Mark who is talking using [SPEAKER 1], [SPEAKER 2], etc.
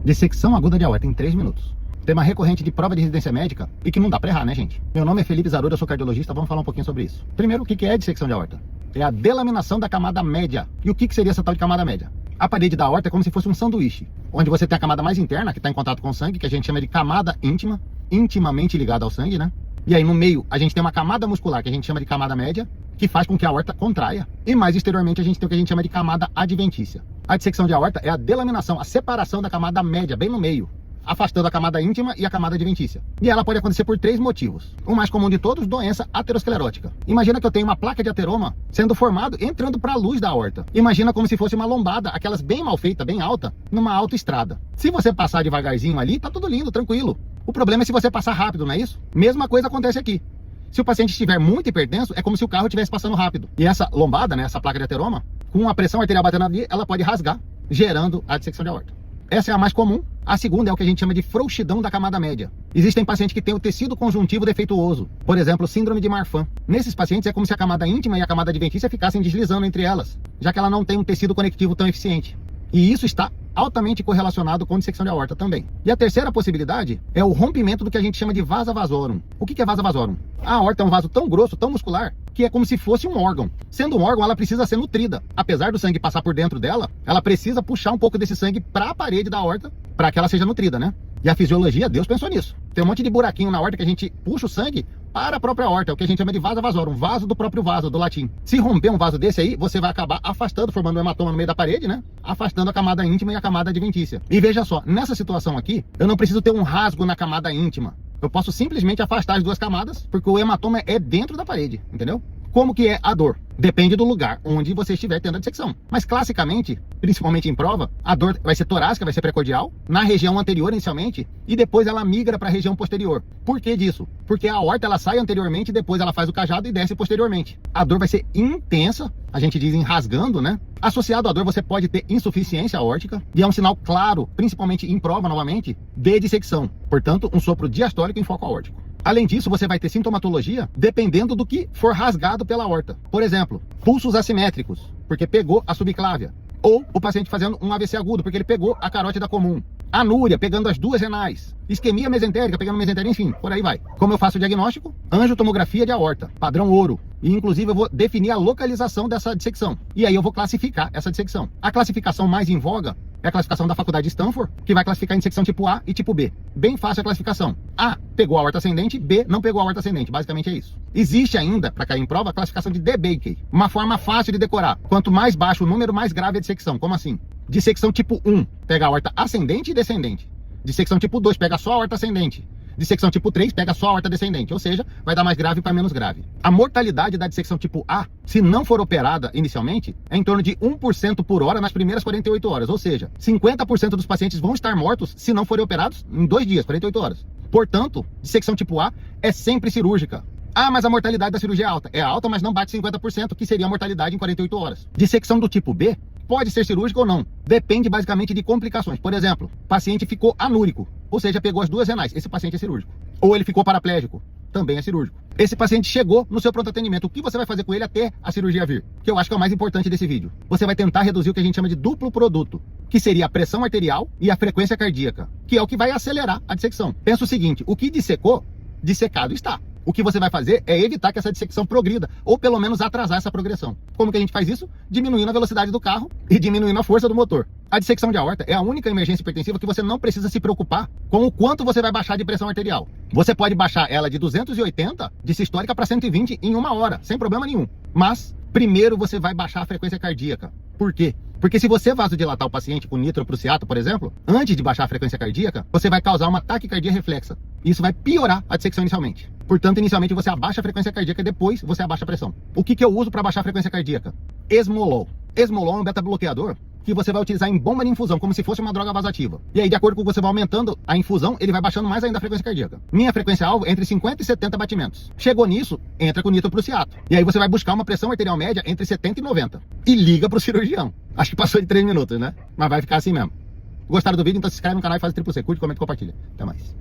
[SPEAKER 1] Dissecção aguda de aorta em 3 minutos. Tema recorrente de prova de residência médica e que não dá pra errar, né, gente? Meu nome é Felipe Zarura, eu sou cardiologista, vamos falar um pouquinho sobre isso. Primeiro, o que é dissecção de aorta? É a delaminação da camada média. E o que seria essa tal de camada média? A parede da aorta é como se fosse um sanduíche, onde você tem a camada mais interna, que está em contato com o sangue, que a gente chama de camada íntima, intimamente ligada ao sangue, né? E aí no meio a gente tem uma camada muscular, que a gente chama de camada média, que faz com que a aorta contraia. E mais exteriormente a gente tem o que a gente chama de camada adventícia. A dissecção de aorta é a delaminação, a separação da camada média, bem no meio, afastando a camada íntima e a camada adventícia. E ela pode acontecer por 3 motivos. O mais comum de todos, doença aterosclerótica. Imagina que eu tenho uma placa de ateroma sendo formado, entrando para a luz da aorta. Imagina como se fosse uma lombada, aquelas bem mal feitas, bem alta, numa autoestrada. Se você passar devagarzinho ali, tá tudo lindo, tranquilo. O problema é se você passar rápido, não é isso? Mesma coisa acontece aqui. Se o paciente estiver muito hipertenso, é como se o carro estivesse passando rápido. E essa lombada, né, essa placa de ateroma, com a pressão arterial batendo ali, ela pode rasgar, gerando a dissecção de aorta. Essa é a mais comum. A segunda é o que a gente chama de frouxidão da camada média. Existem pacientes que têm o tecido conjuntivo defeituoso, por exemplo, síndrome de Marfan. Nesses pacientes é como se a camada íntima e a camada adventícia ficassem deslizando entre elas, já que ela não tem um tecido conectivo tão eficiente. E isso está altamente correlacionado com dissecção de aorta também. E a terceira possibilidade é o rompimento do que a gente chama de vasa vasorum. O que é vasa vasorum? A aorta é um vaso tão grosso, tão muscular, que é como se fosse um órgão. Sendo um órgão, ela precisa ser nutrida. Apesar do sangue passar por dentro dela, ela precisa puxar um pouco desse sangue para a parede da aorta, para que ela seja nutrida, né? E a fisiologia, Deus pensou nisso. Tem um monte de buraquinho na aorta que a gente puxa o sangue para a própria aorta, é o que a gente chama de vasa vasorum, vaso do próprio vaso, do latim. Se romper um vaso desse aí, você vai acabar afastando, formando um hematoma no meio da parede, né? Afastando a camada íntima e a camada adventícia. E veja só, nessa situação aqui, eu não preciso ter um rasgo na camada íntima. Eu posso simplesmente afastar as duas camadas, porque o hematoma é dentro da parede, entendeu? Como que é a dor? Depende do lugar onde você estiver tendo a dissecção. Mas classicamente, principalmente em prova, a dor vai ser torácica, vai ser precordial, na região anterior inicialmente, e depois ela migra para a região posterior. Por que disso? Porque a aorta ela sai anteriormente, depois ela faz o cajado e desce posteriormente. A dor vai ser intensa, a gente diz enrasgando, né? Associado à dor você pode ter insuficiência aórtica, e é um sinal claro, principalmente em prova novamente, de dissecção. Portanto, um sopro diastólico em foco aórtico. Além disso, você vai ter sintomatologia dependendo do que for rasgado pela aorta. Por exemplo, pulsos assimétricos, porque pegou a subclávia. Ou o paciente fazendo um AVC agudo, porque ele pegou a carótida comum. Anúria, pegando as duas renais. Isquemia mesentérica, pegando mesentéria, enfim, por aí vai. Como eu faço o diagnóstico? Angiotomografia de aorta, padrão ouro. E inclusive eu vou definir a localização dessa dissecção. E aí eu vou classificar essa dissecção. A classificação mais em voga é a classificação da faculdade de Stanford, que vai classificar em dissecção tipo A e tipo B. Bem fácil a classificação. A pegou a aorta ascendente, B não pegou a aorta ascendente. Basicamente é isso. Existe ainda, para cair em prova, a classificação de DeBakey. Uma forma fácil de decorar. Quanto mais baixo o número, mais grave a dissecção. Como assim? Dissecção tipo 1 pega a aorta ascendente e descendente. Dissecção tipo 2 pega só a aorta ascendente. Dissecção tipo 3 pega só a aorta descendente, ou seja, vai dar mais grave para menos grave. A mortalidade da dissecção tipo A, se não for operada inicialmente, é em torno de 1% por hora nas primeiras 48 horas, ou seja, 50% dos pacientes vão estar mortos se não forem operados em 2 dias, 48 horas. Portanto, dissecção tipo A é sempre cirúrgica. Ah, mas a mortalidade da cirurgia é alta. É alta, mas não bate 50%, que seria a mortalidade em 48 horas. Dissecção do tipo B pode ser cirúrgica ou não. Depende basicamente de complicações. Por exemplo, o paciente ficou anúrico, ou seja, pegou as duas renais. Esse paciente é cirúrgico. Ou ele ficou paraplégico, também é cirúrgico. Esse paciente chegou no seu pronto atendimento. O que você vai fazer com ele até a cirurgia vir? Que eu acho que é o mais importante desse vídeo. Você vai tentar reduzir o que a gente chama de duplo produto, que seria a pressão arterial e a frequência cardíaca, que é o que vai acelerar a dissecção. Pensa o seguinte, o que dissecou, dissecado está. O que você vai fazer é evitar que essa dissecção progrida, ou pelo menos atrasar essa progressão. Como que a gente faz isso? Diminuindo a velocidade do carro e diminuindo a força do motor. A dissecção de aorta é a única emergência hipertensiva que você não precisa se preocupar com o quanto você vai baixar de pressão arterial. Você pode baixar ela de 280 de sistólica para 120 em 1 hora, sem problema nenhum. Mas primeiro você vai baixar a frequência cardíaca. Por quê? Porque se você vasodilatar o paciente com nitroprusiato, por exemplo, antes de baixar a frequência cardíaca, você vai causar uma taquicardia reflexa. Isso vai piorar a dissecção inicialmente. Portanto, inicialmente você abaixa a frequência cardíaca e depois você abaixa a pressão. O que eu uso para baixar a frequência cardíaca? Esmolol. Esmolol é um beta-bloqueador que você vai utilizar em bomba de infusão, como se fosse uma droga vasoativa. E aí, de acordo com que você vai aumentando a infusão, ele vai baixando mais ainda a frequência cardíaca. Minha frequência-alvo é entre 50 e 70 batimentos. Chegou nisso, entra com nitroprusiato. E aí você vai buscar uma pressão arterial média entre 70 e 90. E liga pro cirurgião. Acho que passou de 3 minutos, né? Mas vai ficar assim mesmo. Gostaram do vídeo? Então se inscreve no canal e faz o triplo C. Curte, comenta e compartilha. Até mais.